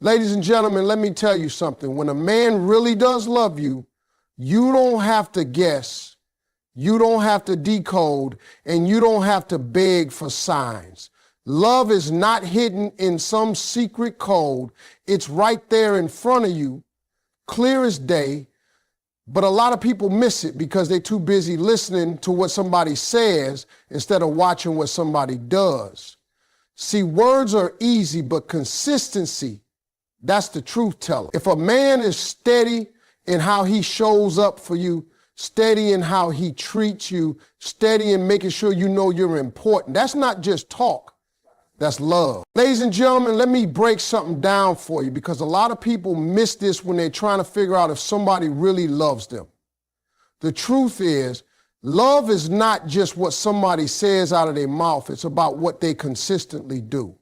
Ladies and gentlemen, let me tell you something. When a man really does love you, you don't have to guess, you don't have to decode, and you don't have to beg for signs. Love is not hidden in some secret code. It's right there in front of you, clear as day. But a lot of people miss it because they're too busy listening to what somebody says instead of watching what somebody does. See, words are easy, but consistency, that's the truth teller. If a man is steady in how he shows up for you, steady in how he treats you, steady in making sure you know you're important, that's not just talk, that's love. Ladies and gentlemen, let me break something down for you because a lot of people miss this when they're trying to figure out if somebody really loves them. The truth is, love is not just what somebody says out of their mouth, it's about what they consistently do.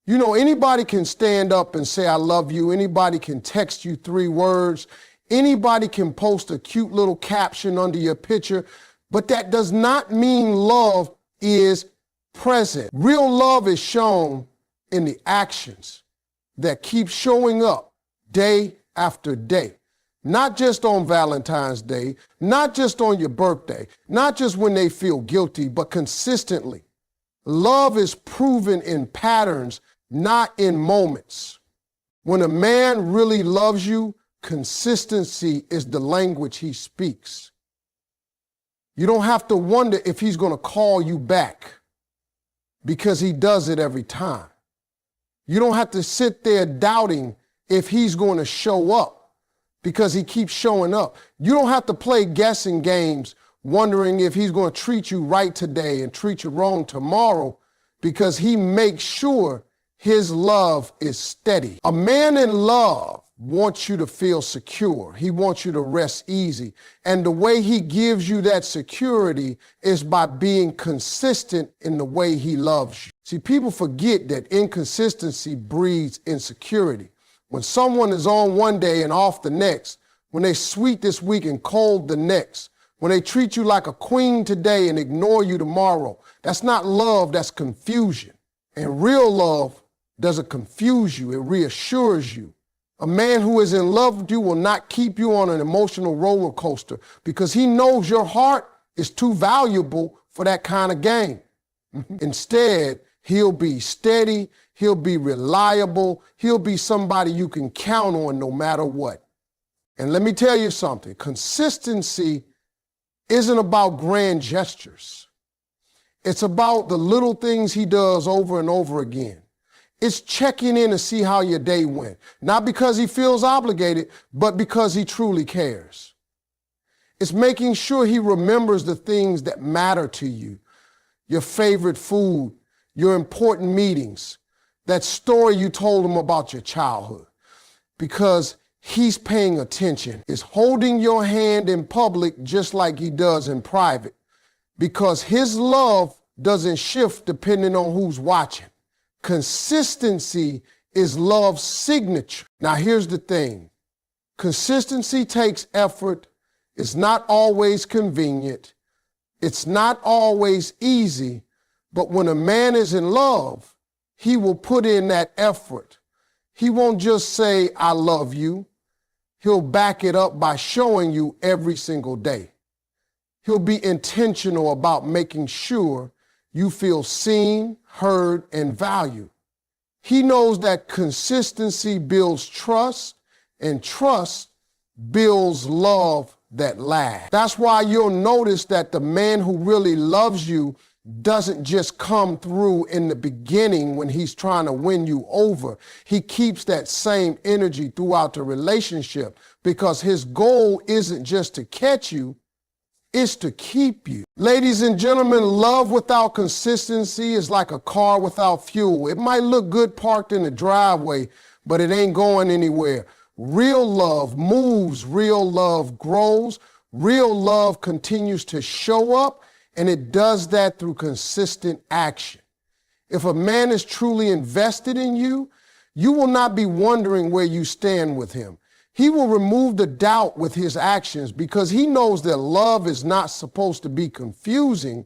You know, anybody can stand up and say, I love you. Anybody can text you 3 words. Anybody can post a cute little caption under your picture, but that does not mean love is present. Real love is shown in the actions that keep showing up day after day. Not just on Valentine's Day, not just on your birthday, not just when they feel guilty, but consistently. Love is proven in patterns, not in moments. When a man really loves you, consistency is the language he speaks. You don't have to wonder if he's going to call you back because he does it every time. You don't have to sit there doubting if he's going to show up because he keeps showing up. You don't have to play guessing games wondering if he's going to treat you right today and treat you wrong tomorrow because he makes sure his love is steady. A man in love wants you to feel secure. He wants you to rest easy. And the way he gives you that security is by being consistent in the way he loves you. See, people forget that inconsistency breeds insecurity. When someone is on one day and off the next, when they sweet this week and cold the next, when they treat you like a queen today and ignore you tomorrow, that's not love, that's confusion. And real love doesn't confuse you, it reassures you. A man who is in love with you will not keep you on an emotional roller coaster because he knows your heart is too valuable for that kind of game. Instead, he'll be steady, he'll be reliable, he'll be somebody you can count on no matter what. And let me tell you something, consistency isn't about grand gestures. It's about the little things he does over and over again. It's checking in to see how your day went, not because he feels obligated, but because he truly cares. It's making sure he remembers the things that matter to you, your favorite food, your important meetings, that story you told him about your childhood, because he's paying attention. It's holding your hand in public just like he does in private, because his love doesn't shift depending on who's watching. Consistency is love's signature. Now, here's the thing. Consistency takes effort. It's not always convenient. It's not always easy. But when a man is in love, he will put in that effort. He won't just say, I love you. He'll back it up by showing you every single day. He'll be intentional about making sure you feel seen, heard, and valued. He knows that consistency builds trust, and trust builds love that lasts. That's why you'll notice that the man who really loves you doesn't just come through in the beginning when he's trying to win you over. He keeps that same energy throughout the relationship because his goal isn't just to catch you, it's to keep you. Ladies and gentlemen, love without consistency is like a car without fuel. It might look good parked in the driveway, but it ain't going anywhere. Real love moves, real love grows, real love continues to show up, and it does that through consistent action. If a man is truly invested in you, you will not be wondering where you stand with him. He will remove the doubt with his actions because he knows that love is not supposed to be confusing,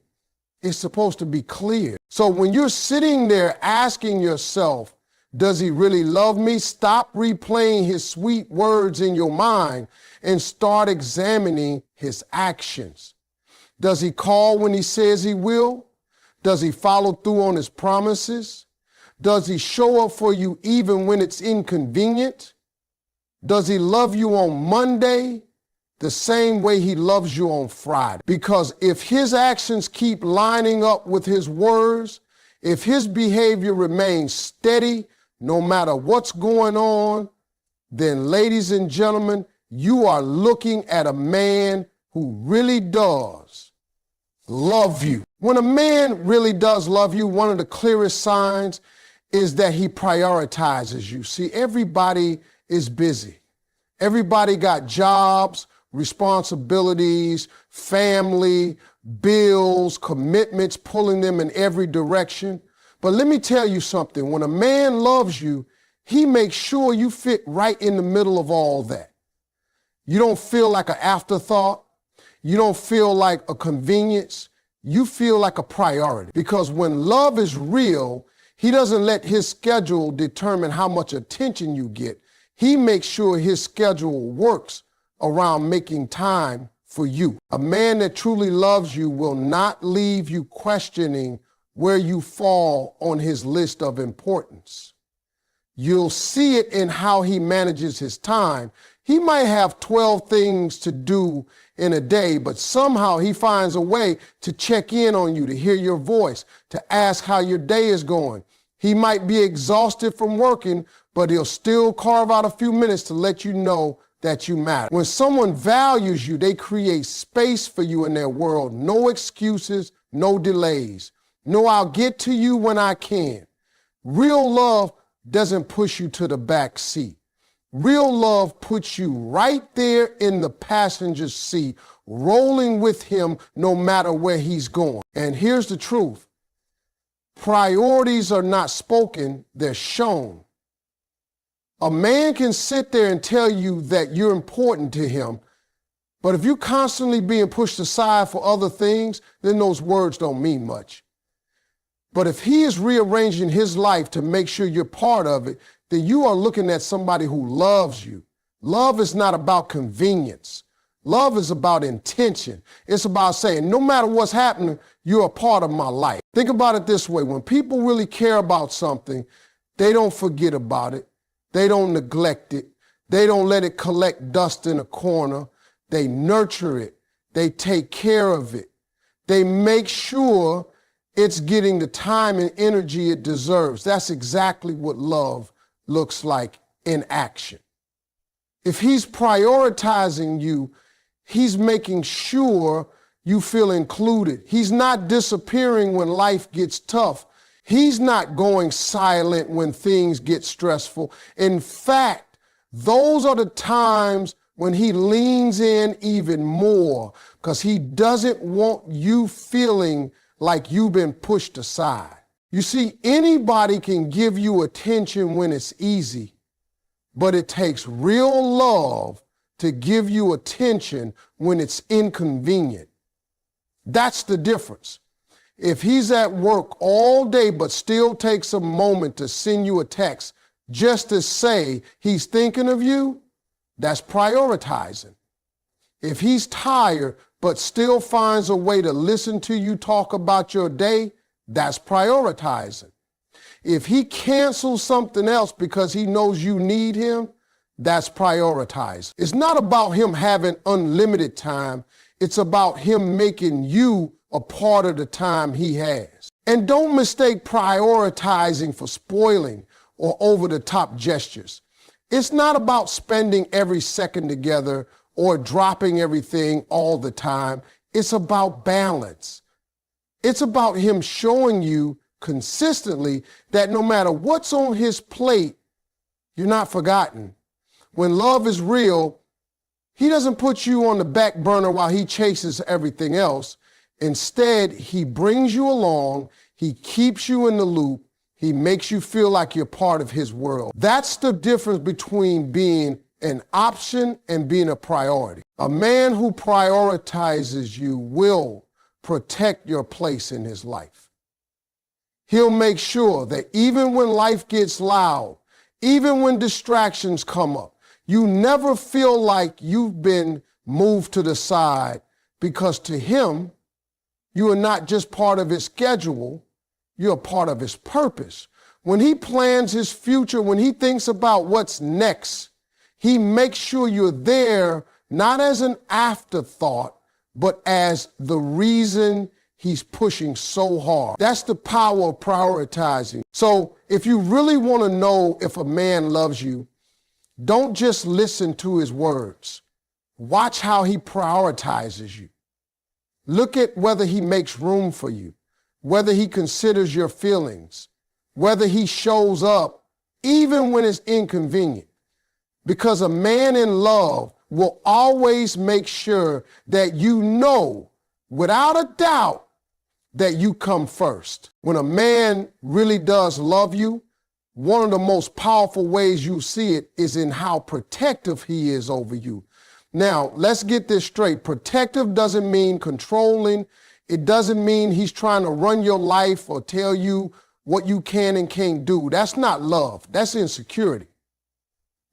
it's supposed to be clear. So when you're sitting there asking yourself, Does he really love me? Stop replaying his sweet words in your mind and start examining his actions. Does he call when he says he will? Does he follow through on his promises? Does he show up for you even when it's inconvenient? Does he love you on Monday the same way he loves you on Friday? Because if his actions keep lining up with his words, if his behavior remains steady, no matter what's going on, then ladies and gentlemen, you are looking at a man who really does love you. When a man really does love you, one of the clearest signs is that he prioritizes you. See, everybody is busy. Everybody got jobs, responsibilities, family, bills, commitments pulling them in every direction. But let me tell you something. When a man loves you, he makes sure you fit right in the middle of all that. You don't feel like an afterthought. You don't feel like a convenience. You feel like a priority. Because when love is real, he doesn't let his schedule determine how much attention you get. He makes sure his schedule works around making time for you. A man that truly loves you will not leave you questioning where you fall on his list of importance. You'll see it in how he manages his time. He might have 12 things to do in a day, but somehow he finds a way to check in on you, to hear your voice, to ask how your day is going. He might be exhausted from working, but he'll still carve out a few minutes to let you know that you matter. When someone values you, they create space for you in their world. No excuses, no delays. No, I'll get to you when I can. Real love doesn't push you to the back seat. Real love puts you right there in the passenger seat, rolling with him no matter where he's going. And here's the truth. Priorities are not spoken, they're shown. A man can sit there and tell you that you're important to him, but if you're constantly being pushed aside for other things, then those words don't mean much. But if he is rearranging his life to make sure you're part of it, then you are looking at somebody who loves you. Love is not about convenience. Love is about intention. It's about saying, no matter what's happening, you're a part of my life. Think about it this way. When people really care about something, they don't forget about it. They don't neglect it. They don't let it collect dust in a corner. They nurture it. They take care of it. They make sure it's getting the time and energy it deserves. That's exactly what love looks like in action. If he's prioritizing you, he's making sure you feel included. He's not disappearing when life gets tough. He's not going silent when things get stressful. In fact, those are the times when he leans in even more because he doesn't want you feeling like you've been pushed aside. You see, anybody can give you attention when it's easy, but it takes real love to give you attention when it's inconvenient. That's the difference. If he's at work all day but still takes a moment to send you a text just to say he's thinking of you, that's prioritizing. If he's tired but still finds a way to listen to you talk about your day, that's prioritizing. If he cancels something else because he knows you need him, that's prioritizing. It's not about him having unlimited time. It's about him making you a part of the time he has. And don't mistake prioritizing for spoiling or over-the-top gestures. It's not about spending every second together or dropping everything all the time. It's about balance. It's about him showing you consistently that no matter what's on his plate, you're not forgotten. When love is real, he doesn't put you on the back burner while he chases everything else. Instead, he brings you along, he keeps you in the loop, he makes you feel like you're part of his world. That's the difference between being an option and being a priority. A man who prioritizes you will protect your place in his life. He'll make sure that even when life gets loud, even when distractions come up, you never feel like you've been moved to the side, because to him, you are not just part of his schedule, you're a part of his purpose. When he plans his future, when he thinks about what's next, he makes sure you're there, not as an afterthought, but as the reason he's pushing so hard. That's the power of prioritizing. So if you really want to know if a man loves you, don't just listen to his words. Watch how he prioritizes you. Look at whether he makes room for you, whether he considers your feelings, whether he shows up even when it's inconvenient. Because a man in love will always make sure that you know, without a doubt, that you come first. When a man really does love you, one of the most powerful ways you see it is in how protective he is over you. Now, let's get this straight. Protective doesn't mean controlling. It doesn't mean he's trying to run your life or tell you what you can and can't do. That's not love. That's insecurity.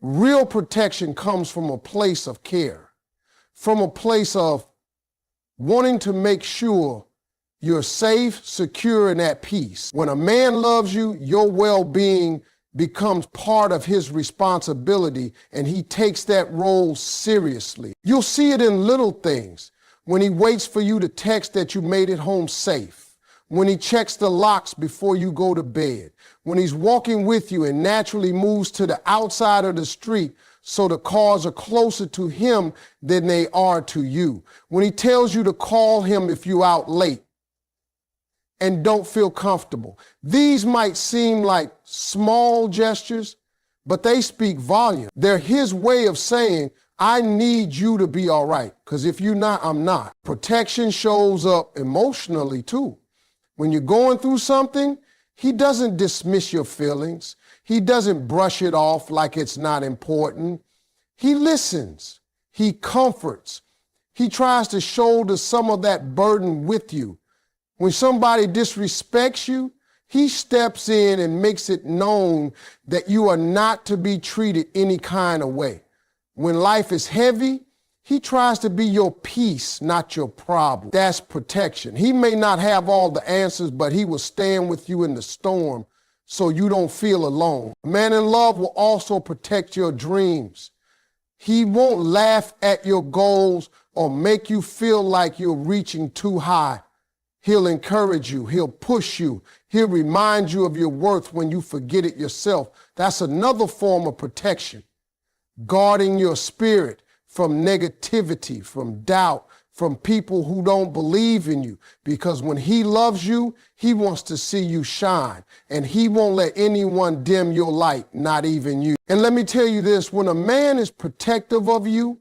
Real protection comes from a place of care, from a place of wanting to make sure you're safe, secure, and at peace. When a man loves you, your well-being becomes part of his responsibility, and he takes that role seriously. You'll see it in little things. When he waits for you to text that you made it home safe. When he checks the locks before you go to bed. When he's walking with you and naturally moves to the outside of the street so the cars are closer to him than they are to you. When he tells you to call him if you're out late and don't feel comfortable. These might seem like small gestures, but they speak volume. They're his way of saying, I need you to be all right, because if you're not, I'm not. Protection shows up emotionally too. When you're going through something, he doesn't dismiss your feelings. He doesn't brush it off like it's not important. He listens. He comforts. He tries to shoulder some of that burden with you. When somebody disrespects you, he steps in and makes it known that you are not to be treated any kind of way. When life is heavy, he tries to be your peace, not your problem. That's protection. He may not have all the answers, but he will stand with you in the storm so you don't feel alone. A man in love will also protect your dreams. He won't laugh at your goals or make you feel like you're reaching too high. He'll encourage you. He'll push you. He'll remind you of your worth when you forget it yourself. That's another form of protection. Guarding your spirit from negativity, from doubt, from people who don't believe in you. Because when he loves you, he wants to see you shine. And he won't let anyone dim your light, not even you. And let me tell you this, when a man is protective of you,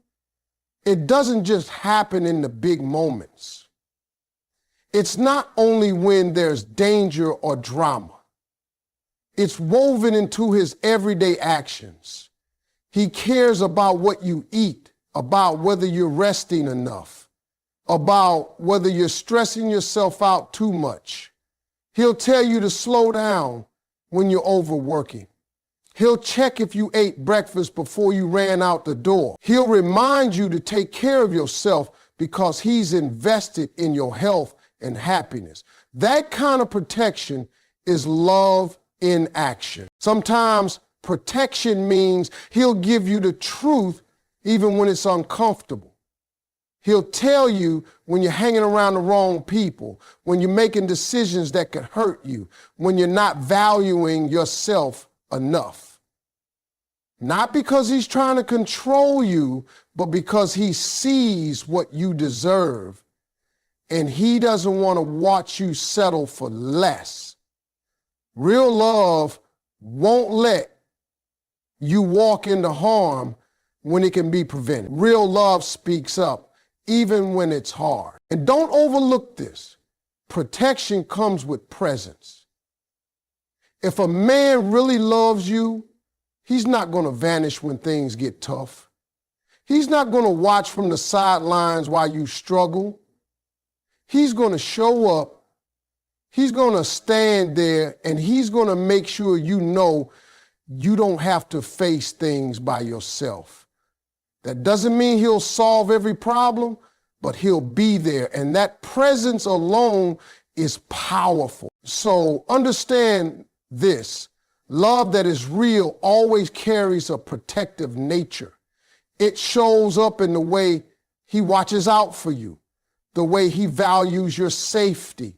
it doesn't just happen in the big moments. It's not only when there's danger or drama. It's woven into his everyday actions. He cares about what you eat, about whether you're resting enough, about whether you're stressing yourself out too much. He'll tell you to slow down when you're overworking. He'll check if you ate breakfast before you ran out the door. He'll remind you to take care of yourself because he's invested in your health and happiness. That kind of protection is love in action. Sometimes protection means he'll give you the truth even when it's uncomfortable. He'll tell you when you're hanging around the wrong people, when you're making decisions that could hurt you, when you're not valuing yourself enough. Not because he's trying to control you, but because he sees what you deserve. And he doesn't want to watch you settle for less. Real love won't let you walk into harm when it can be prevented. Real love speaks up, even when it's hard. And don't overlook this. Protection comes with presence. If a man really loves you, he's not going to vanish when things get tough. He's not going to watch from the sidelines while you struggle. He's going to show up He's going to stand there and he's going to make sure you know you don't have to face things by yourself. That doesn't mean he'll solve every problem, but he'll be there. And that presence alone is powerful. So understand this. Love that is real always carries a protective nature. It shows up in the way he watches out for you, the way he values your safety,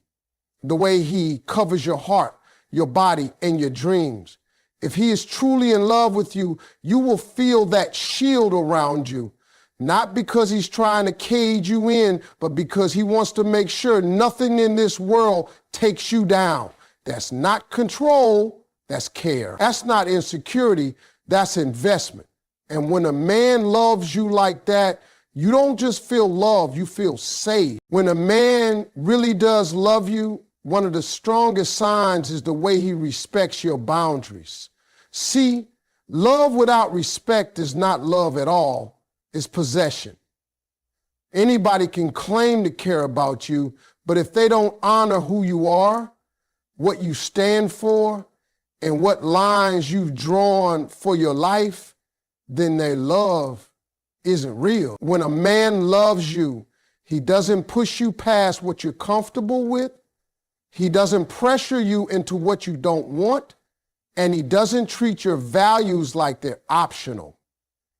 the way he covers your heart, your body, and your dreams. If he is truly in love with you, you will feel that shield around you, not because he's trying to cage you in, but because he wants to make sure nothing in this world takes you down. That's not control, that's care. That's not insecurity, that's investment. And when a man loves you like that, you don't just feel love, you feel safe. When a man really does love you, one of the strongest signs is the way he respects your boundaries. See, love without respect is not love at all, it's possession. Anybody can claim to care about you, but if they don't honor who you are, what you stand for, and what lines you've drawn for your life, then their love isn't real. When a man loves you, he doesn't push you past what you're comfortable with. He doesn't pressure you into what you don't want, and he doesn't treat your values like they're optional.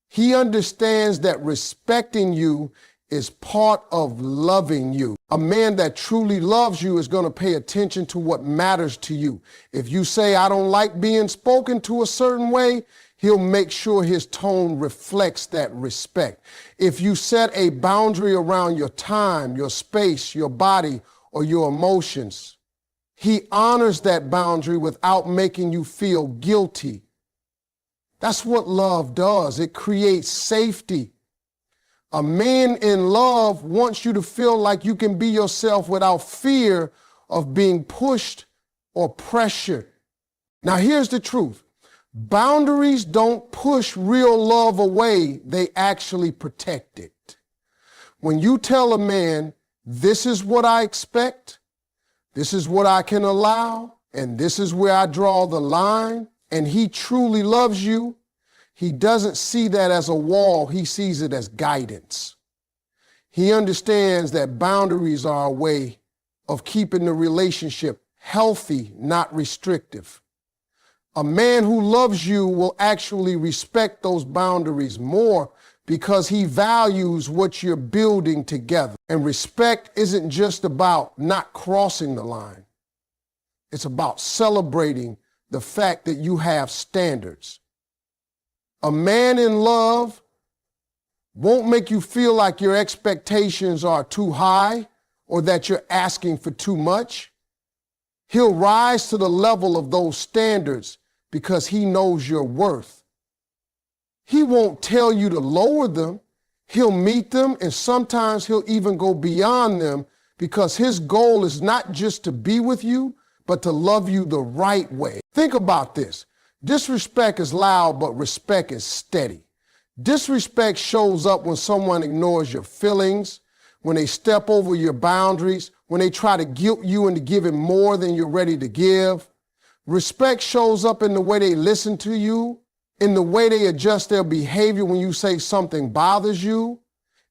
He understands that respecting you is part of loving you. A man that truly loves you is going to pay attention to what matters to you. If you say, I don't like being spoken to a certain way, he'll make sure his tone reflects that respect. If you set a boundary around your time, your space, your body, or your emotions, he honors that boundary without making you feel guilty. That's what love does. It creates safety. A man in love wants you to feel like you can be yourself without fear of being pushed or pressured. Now, here's the truth. Boundaries don't push real love away. They actually protect it. When you tell a man, this is what I expect, this is what I can allow, and this is where I draw the line, and he truly loves you, he doesn't see that as a wall, he sees it as guidance. He understands that boundaries are a way of keeping the relationship healthy, not restrictive. A man who loves you will actually respect those boundaries more because he values what you're building together. And respect isn't just about not crossing the line. It's about celebrating the fact that you have standards. A man in love won't make you feel like your expectations are too high or that you're asking for too much. He'll rise to the level of those standards because he knows your worth. He won't tell you to lower them. He'll meet them, and sometimes he'll even go beyond them because his goal is not just to be with you, but to love you the right way. Think about this. Disrespect is loud, but respect is steady. Disrespect shows up when someone ignores your feelings, when they step over your boundaries, when they try to guilt you into giving more than you're ready to give. Respect shows up in the way they listen to you, in the way they adjust their behavior when you say something bothers you,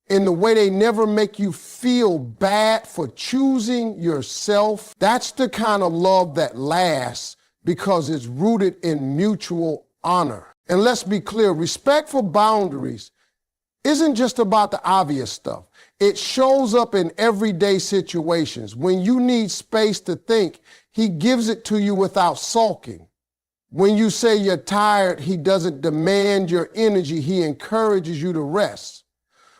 in the way they never make you feel bad for choosing yourself. That's the kind of love that lasts because it's rooted in mutual honor. And let's be clear, respect for boundaries isn't just about the obvious stuff. It shows up in everyday situations. When you need space to think, he gives it to you without sulking. When you say you're tired, he doesn't demand your energy. He encourages you to rest.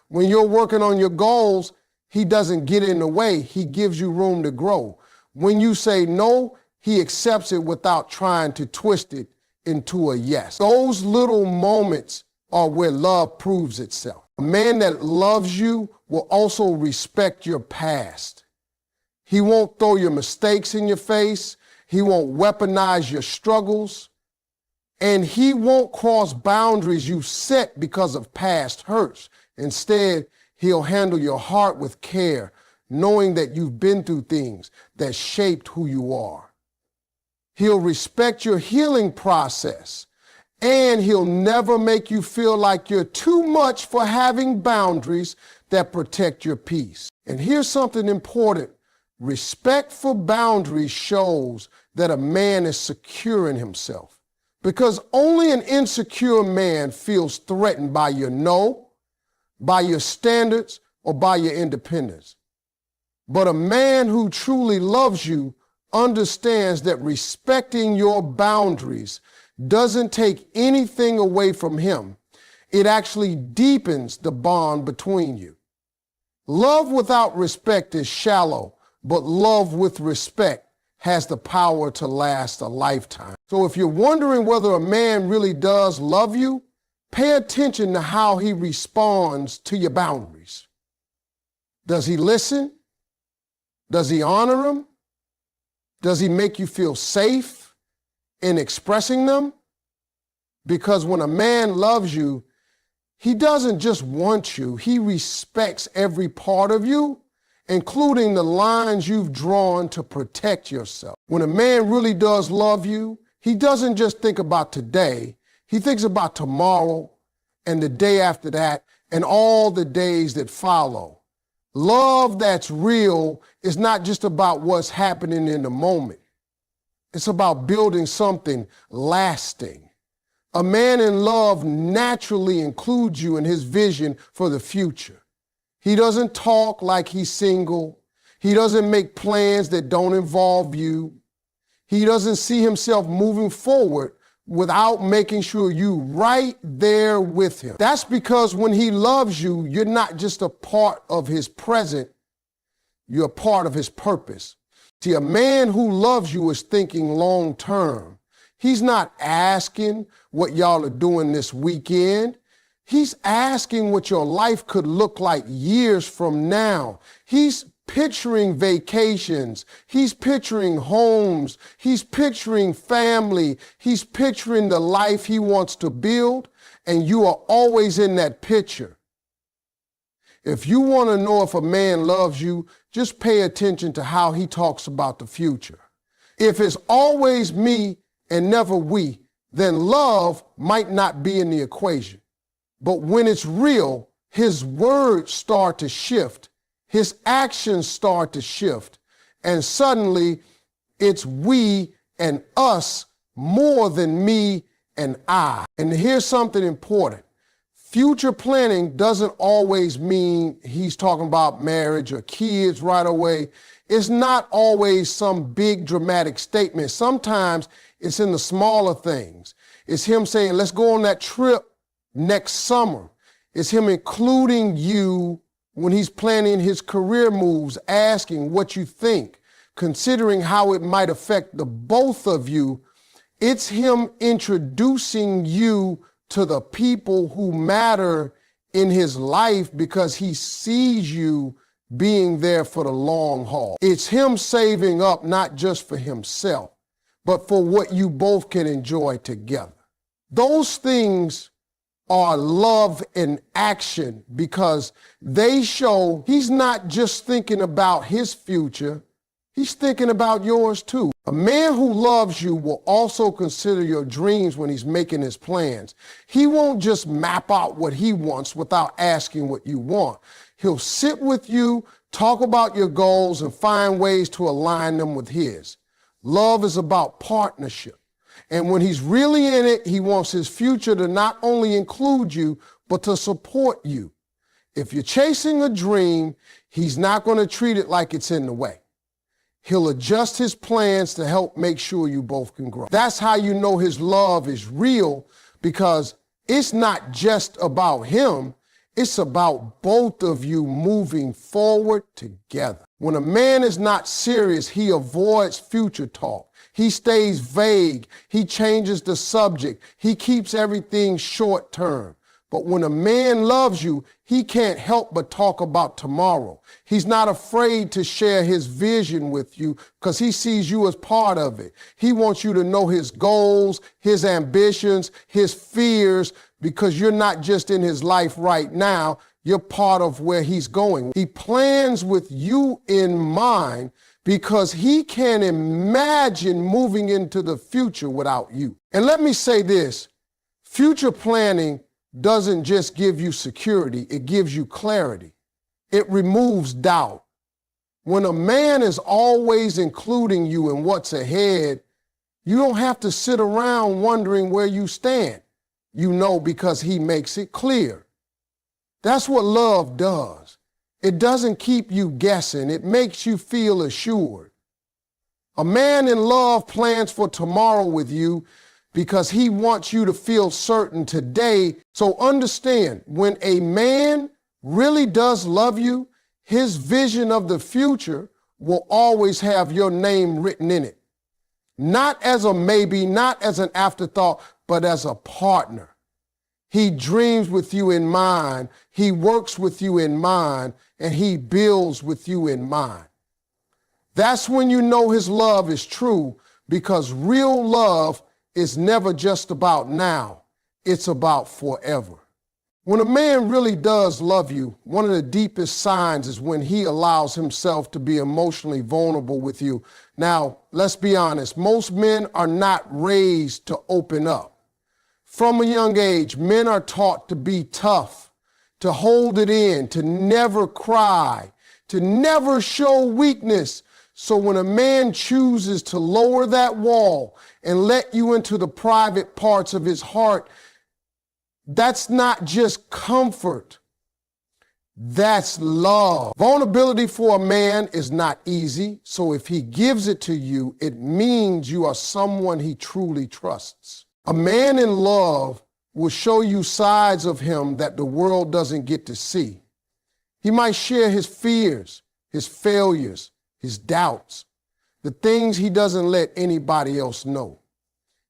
When you're working on your goals, he doesn't get in the way. He gives you room to grow. When you say no, he accepts it without trying to twist it into a yes. Those little moments are where love proves itself. A man that loves you will also respect your past. He won't throw your mistakes in your face. He won't weaponize your struggles. And he won't cross boundaries you set because of past hurts. Instead, he'll handle your heart with care, knowing that you've been through things that shaped who you are. He'll respect your healing process, and he'll never make you feel like you're too much for having boundaries that protect your peace. And here's something important. Respect for boundaries shows that a man is secure in himself, because only an insecure man feels threatened by your no, by your standards, or by your independence. But a man who truly loves you understands that respecting your boundaries doesn't take anything away from him. It actually deepens the bond between you. Love without respect is shallow, but love with respect has the power to last a lifetime. So if you're wondering whether a man really does love you, pay attention to how he responds to your boundaries. Does he listen? Does he honor them? Does he make you feel safe in expressing them? Because when a man loves you, he doesn't just want you, he respects every part of you, including the lines you've drawn to protect yourself. When a man really does love you, he doesn't just think about today, he thinks about tomorrow and the day after that and all the days that follow. Love that's real is not just about what's happening in the moment. It's about building something lasting. A man in love naturally includes you in his vision for the future. He doesn't talk like he's single. He doesn't make plans that don't involve you. He doesn't see himself moving forward without making sure you're right there with him. That's because when he loves you, you're not just a part of his present, you're a part of his purpose. See, a man who loves you is thinking long term. He's not asking what y'all are doing this weekend. He's asking what your life could look like years from now. He's picturing vacations. He's picturing homes. He's picturing family. He's picturing the life he wants to build, and you are always in that picture. If you want to know if a man loves you, just pay attention to how he talks about the future. If it's always me and never we, then love might not be in the equation. But when it's real, his words start to shift, his actions start to shift, and suddenly it's we and us more than me and I. And here's something important. Future planning doesn't always mean he's talking about marriage or kids right away. It's not always some big dramatic statement. Sometimes it's in the smaller things. It's him saying, let's go on that trip next summer. It's him including you when he's planning his career moves, asking what you think, considering how it might affect the both of you. It's him introducing you to the people who matter in his life because he sees you being there for the long haul. It's him saving up not just for himself, but for what you both can enjoy together. Those things are love in action because they show he's not just thinking about his future, he's thinking about yours too. A man who loves you will also consider your dreams when he's making his plans. He won't just map out what he wants without asking what you want. He'll sit with you, talk about your goals, and find ways to align them with his. Love is about partnership. And when he's really in it, he wants his future to not only include you, but to support you. If you're chasing a dream, he's not going to treat it like it's in the way. He'll adjust his plans to help make sure you both can grow. That's how you know his love is real, because it's not just about him. It's about both of you moving forward together. When a man is not serious, he avoids future talk. He stays vague. He changes the subject. He keeps everything short term. But when a man loves you, he can't help but talk about tomorrow. He's not afraid to share his vision with you because he sees you as part of it. He wants you to know his goals, his ambitions, his fears, because you're not just in his life right now, you're part of where he's going. He plans with you in mind because he can't imagine moving into the future without you. And let me say this, future planning doesn't just give you security, it gives you clarity. It removes doubt. When a man is always including you in what's ahead, you don't have to sit around wondering where you stand. You know because he makes it clear. That's what love does. It doesn't keep you guessing. It makes you feel assured. A man in love plans for tomorrow with you because he wants you to feel certain today. So understand, when a man really does love you, his vision of the future will always have your name written in it. Not as a maybe, not as an afterthought, but as a partner. He dreams with you in mind, he works with you in mind, and he builds with you in mind. That's when you know his love is true, because real love is never just about now, it's about forever. When a man really does love you, one of the deepest signs is when he allows himself to be emotionally vulnerable with you. Now, let's be honest, most men are not raised to open up. From a young age, men are taught to be tough, to hold it in, to never cry, to never show weakness. So when a man chooses to lower that wall and let you into the private parts of his heart, that's not just comfort, that's love. Vulnerability for a man is not easy, so if he gives it to you, it means you are someone he truly trusts. A man in love will show you sides of him that the world doesn't get to see. He might share his fears, his failures, his doubts, the things he doesn't let anybody else know.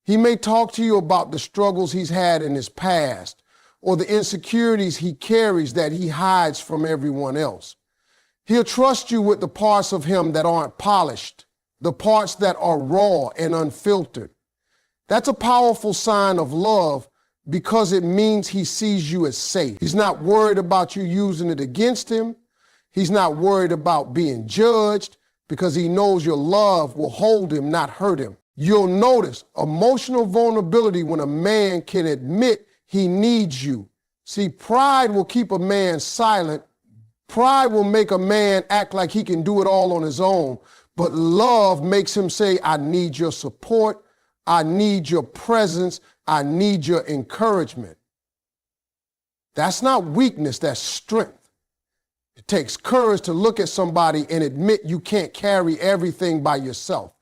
He may talk to you about the struggles he's had in his past or the insecurities he carries that he hides from everyone else. He'll trust you with the parts of him that aren't polished, the parts that are raw and unfiltered. That's a powerful sign of love because it means he sees you as safe. He's not worried about you using it against him. He's not worried about being judged because he knows your love will hold him, not hurt him. You'll notice emotional vulnerability when a man can admit he needs you. See, pride will keep a man silent. Pride will make a man act like he can do it all on his own. But love makes him say, I need your support. I need your presence. I need your encouragement. That's not weakness, that's strength. It takes courage to look at somebody and admit you can't carry everything by yourself.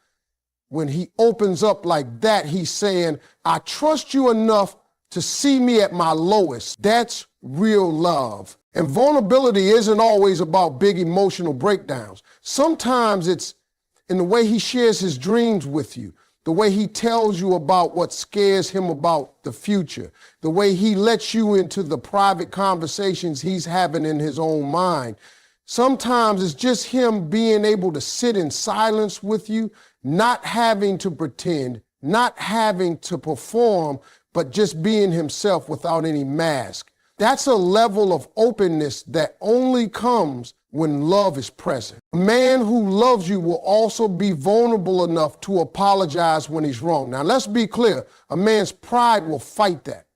When he opens up like that, he's saying, I trust you enough to see me at my lowest. That's real love. And vulnerability isn't always about big emotional breakdowns. Sometimes it's in the way he shares his dreams with you, the way he tells you about what scares him about the future, the way he lets you into the private conversations he's having in his own mind. Sometimes it's just him being able to sit in silence with you, not having to pretend, not having to perform, but just being himself without any mask. That's a level of openness that only comes when love is present. A man who loves you will also be vulnerable enough to apologize when he's wrong. Now, let's be clear. A man's pride will fight that.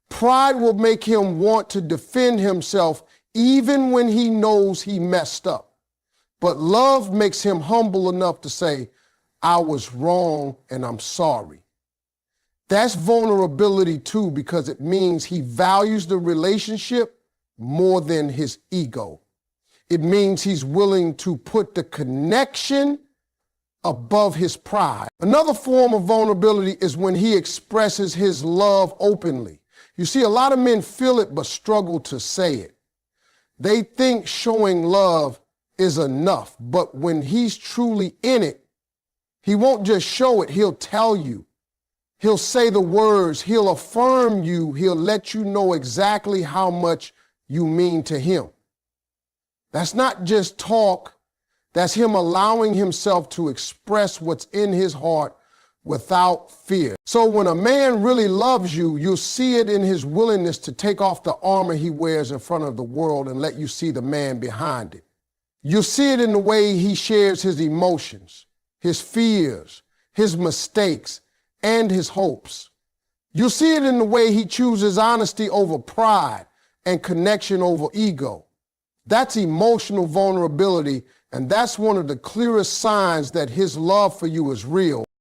Pride will make him want to defend himself even when he knows he messed up. But love makes him humble enough to say, I was wrong and I'm sorry. That's vulnerability too, because it means he values the relationship more than his ego. It means he's willing to put the connection above his pride. Another form of vulnerability is when he expresses his love openly. You see, a lot of men feel it but struggle to say it. They think showing love is enough, but when he's truly in it, he won't just show it, he'll tell you. He'll say the words, he'll affirm you, he'll let you know exactly how much you mean to him. That's not just talk, that's him allowing himself to express what's in his heart without fear. So when a man really loves you, you'll see it in his willingness to take off the armor he wears in front of the world and let you see the man behind it. You'll see it in the way he shares his emotions, his fears, his mistakes, and his hopes. You'll see it in the way he chooses honesty over pride and connection over ego. That's emotional vulnerability, and that's one of the clearest signs that his love for you is real.